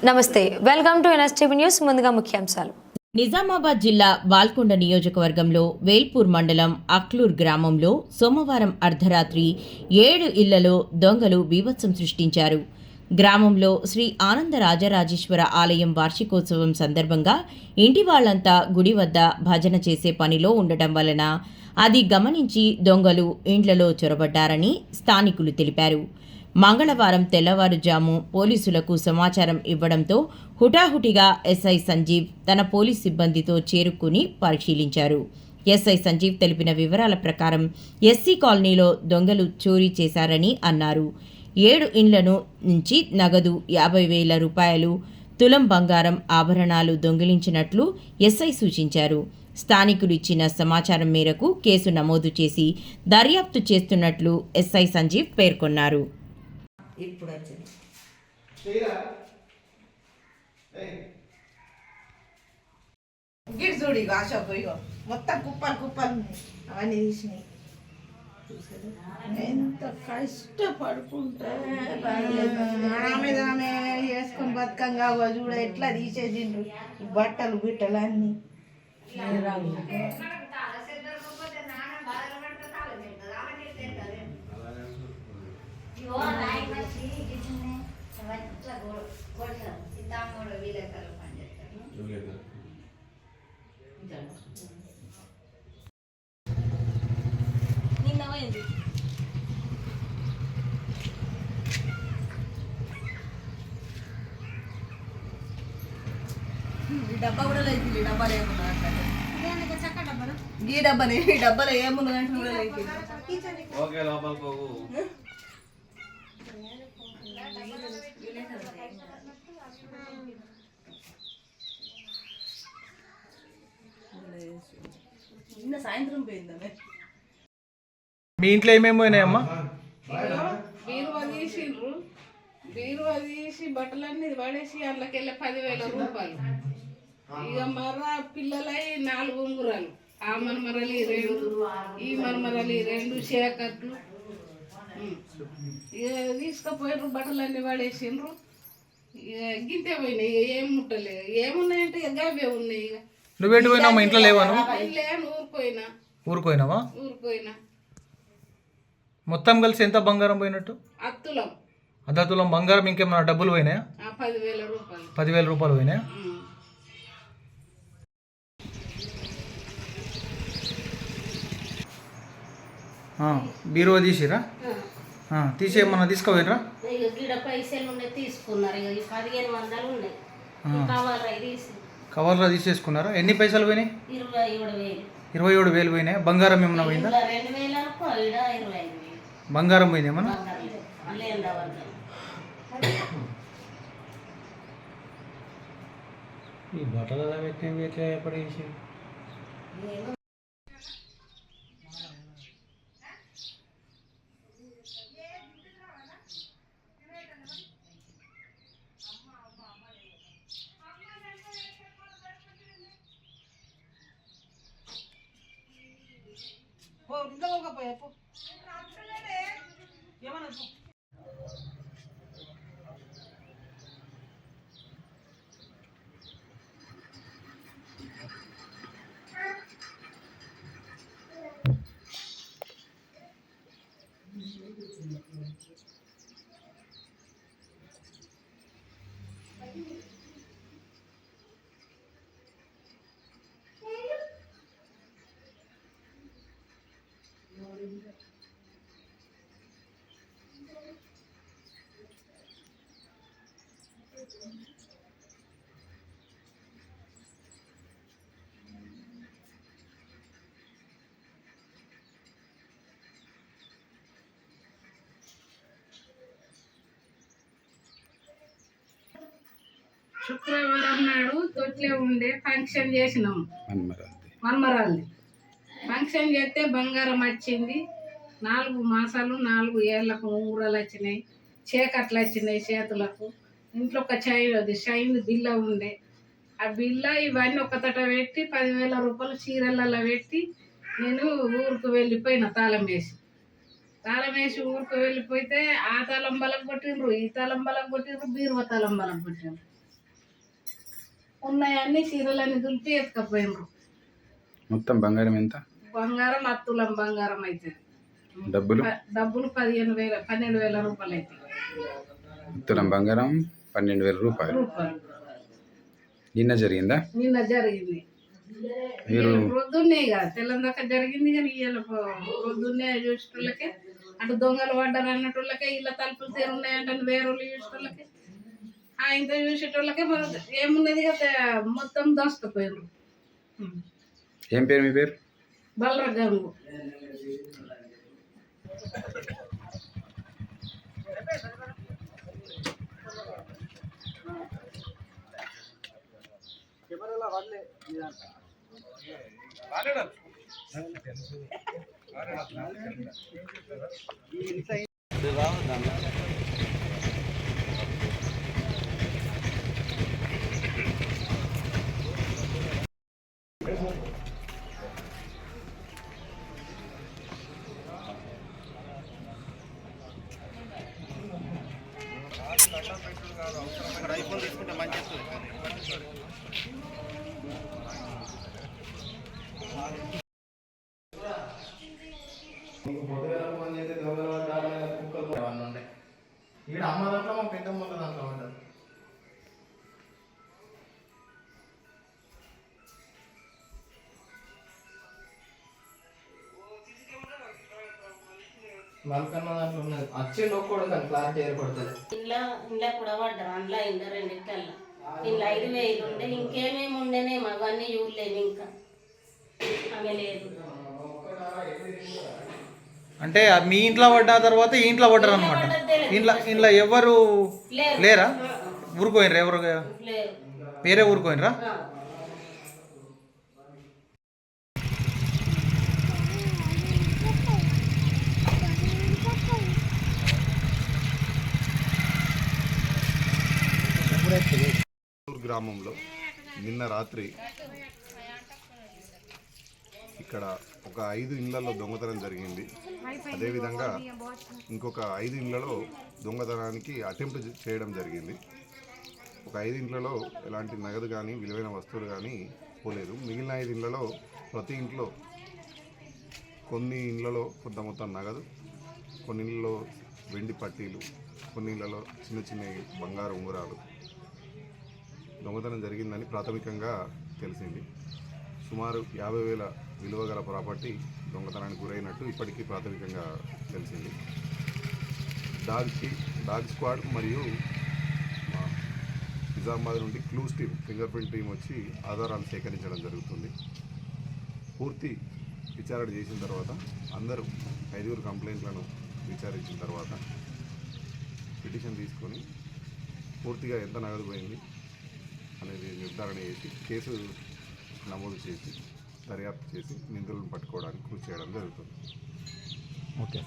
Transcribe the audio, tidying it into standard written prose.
నమస్తే, welcome to NSTV news. ముందుగా ముఖ్యాంశాలు. నిజామాబాద్ జిల్లా బాల్కొండ నియోజకవర్గంలో వేల్పూర్ మండలం అక్లూర్ గ్రామంలో సోమవారం అర్ధరాత్రి 7 ఇళ్లలో దొంగలు బీభత్సం సృష్టించారు. గ్రామంలో శ్రీ ఆనంద రాజరాజేశ్వర ఆలయం వార్షికోత్సవం సందర్భంగా ఇంటి వాళ్లంతా గుడి వద్ద భజన చేసే పనిలో ఉండటం వలన అది గమనించి దొంగలు ఇండ్లలో చొరబడ్డారని స్థానికులు తెలిపారు. మంగళవారం తెల్లవారుజాము పోలీసులకు సమాచారం ఇవ్వడంతో హుటాహుటిగా ఎస్ఐ సంజీవ్ తన పోలీస్ సిబ్బందితో చేరుకుని పరిశీలించారు. ఎస్ఐ సంజీవ్ తెలిపిన వివరాల ప్రకారం ఎస్సీ కాలనీలో దొంగలు చోరీ చేశారని అన్నారు. 7 ఇండ్లను నుంచి నగదు 50,000 రూపాయలు, తులం బంగారం ఆభరణాలు దొంగిలించినట్లు ఎస్ఐ సూచించారు. స్థానికులు ఇచ్చిన సమాచారం మేరకు కేసు నమోదు చేసి దర్యాప్తు చేస్తున్నట్లు ఎస్ఐ సంజీవ్ పేర్కొన్నారు. ఇప్పుడు వచ్చింది గిట్ చూడు, ఇగో అశోక్, ఇగో మొత్తం కుప్పలు కుప్పలు అవన్నీ తీసినాయి. ఎంత కష్టపడుకుంటే ఆమె వేసుకొని బతుకంగా చూడ ఎట్లా తీసేసిండ్రు బట్టలు బిట్టలు అన్నీ. డబ్బా కూడా లేదు, ఈ డబ్బాలు ఏమున్నా ఈ డబ్బాలు ఏమున్నా అంటే కూడా లేదు. నిన్న సాయంత్రం పోయిందా మీ ఇంట్లో ఏమేమి పోయినాయమ్మా? బీరువా తీసి బట్టలన్నీ పడేసి అందులోకెళ్ళి 10,000 రూపాయలు. ఇక మర్రా పిల్లలై 4 ఉంగురాలు, ఆ మరమరలి 2, ఈ మరమరలి 2 షేకట్లు. ఇక తీసుకుపోయినరు, బట్టలన్నీ పడేసిండ్రు. ఇక గింతే పోయినాయి, ఇక ఏం ముట్టలేదు. ఏమున్నాయంటే ఇక గవే ఉన్నాయి. ఇక నువ్వేంటి పోయినావు? ఇంట్లో లేవాను? లేను, ఊరుకోయినావా? ఊరిపోయినా. మొత్తం కలిసి ఎంత బంగారం పోయినట్టు? అత్తులం. అర్ధ తులం బంగారం. ఇంకేమన్నా డబ్బులు పోయినాయా? 10,000 రూపాయలు. 10,000 రూపాయలు పోయినాయా? బీరువా తీసిరా? తీసేయమన్నా తీసుకుపోయినరా? కవర్లో తీసేసుకున్నారా? ఎన్ని పైసలు పోయినాయి? 27,000 పోయినాయి. బంగారం ఏమన్నా పోయిందా? బంగారం పోయింది ఏమన్నా? ఈ బట్టలు ఎట్లా ఎప్పటికి శుక్రవారం నాడు తొట్లే ఉండే ఫంక్షన్ చేసినాం. మన్మరాల్ది ఫంక్షన్ చేస్తే బంగారం వచ్చింది. 4 మాసాలు 4 ఏళ్ళకు ఉంగరాలు వచ్చినాయి, చేకట్లు వచ్చినాయి చేతులకు. ఇంట్లో ఒక షైన్ బిల్ల ఉండే. ఆ బిల్ల ఇవన్నీ ఒకతట పెట్టి 10,000 రూపాయలు చీరలలో పెట్టి నేను ఊరికి వెళ్ళిపోయిన తాళం వేసి. ఊరికి వెళ్ళిపోతే ఆ తాళం బలం కొట్టిండ్రు, ఈ తాళం బలం కొట్టిండ్రు, బీరువా తాళం బలం కొట్టిండ్రు. ఉన్నాయన్నీ చీరలన్నీ దులిపి ఎత్తుకపోయినారు. మొత్తం బంగారం ఎంత? బంగారం అత్తులం బంగారం అవుతుంది. డబ్బులు? డబ్బులు 12,000 రూపాయలు అవుతాయి. తులం బంగారం 12,000 రూపాయలు. నిన్న జరిగిందా? నిన్న జరిగింది. మీరు ప్రొద్దున్నే తెల్లందాక జరిగింది. కానీ ఇవాళ ప్రొద్దున్నే చూసేటోళ్ళకే అటు దొంగలు పడ్డారు అన్నటోళ్ళకే ఇలా తలుపులు తీరున్నాయంటే వేరే వాళ్ళు చూసేటోళ్ళకే ఆయనతో చూసేటోళ్ళకే మన ఏమున్నది కదా మొత్తం దోసుకుపోయారు. ఏం పేరు మీ పేరు? బలరగంగు. ఇక్కడ అమ్మ దాంట్లో మా పెద్దమ్మ దాంట్లో ఉంటుంది. మల్కన్న దాంట్లో ఉన్నది వచ్చిండు ఒక్కడు కానీ క్లారిటీ ఏర్పడుతుంది. ఇంట్లో కూడా పడ్డారు. అందులో ఇంట్లో రెండిట్లల్లో ఇంట్లో 5,000 ఉండే. ఇంకేమేమి ఉండేనేమో అవన్నీ చూడలేము. ఇంకా ఆమె లేదు. అంటే మీ ఇంట్లో పడ్డ తర్వాత ఈ ఇంట్లో పడ్డారు అనమాట. ఇంట్లో ఎవరు లేరా? ఊరుకోయినరా? ఎవరు లేరు. వేరే ఊరుకోయినరా? గ్రామంలో నిన్న రాత్రి ఇక్కడ ఒక 5 ఇళ్లలో దొంగతనం జరిగింది. అదేవిధంగా ఇంకొక 5 ఇళ్లలో దొంగతనానికి అటెంప్ట్ చేయడం జరిగింది. ఒక 5 ఇండ్లలో ఎలాంటి నగదు కానీ విలువైన వస్తువులు కానీ పోలేదు. మిగిలిన 5 ఇళ్లలో ప్రతి ఇంట్లో కొన్ని ఇళ్లలో కొంత మొత్తం నగదు, కొన్ని ఇళ్లలో వెండి పట్టీలు, కొన్ని ఇళ్లలో చిన్న చిన్న బంగారు ఉంగరాలు దొంగతనం జరిగిందని ప్రాథమికంగా తెలిసింది. సుమారు 50,000 విలువ గల ప్రాపర్టీ దొంగతనానికి గురైనట్టు ఇప్పటికీ ప్రాథమికంగా తెలిసింది. డాగ్ స్క్వాడ్ మరియు నిజామాబాద్ నుండి clues team, finger print team వచ్చి ఆధారాలు సేకరించడం జరుగుతుంది. పూర్తి విచారణ చేసిన తర్వాత అందరూ 5 కంప్లైంట్లను విచారించిన తర్వాత పిటిషన్ తీసుకొని పూర్తిగా ఎంత నగదు పోయింది అనేది నిర్ధారణ చేసి కేసు నమోదు చేసి దర్యాప్తు చేసి నిందితులను పట్టుకోవడానికి కృషి చేయడం జరుగుతుంది. ఓకే.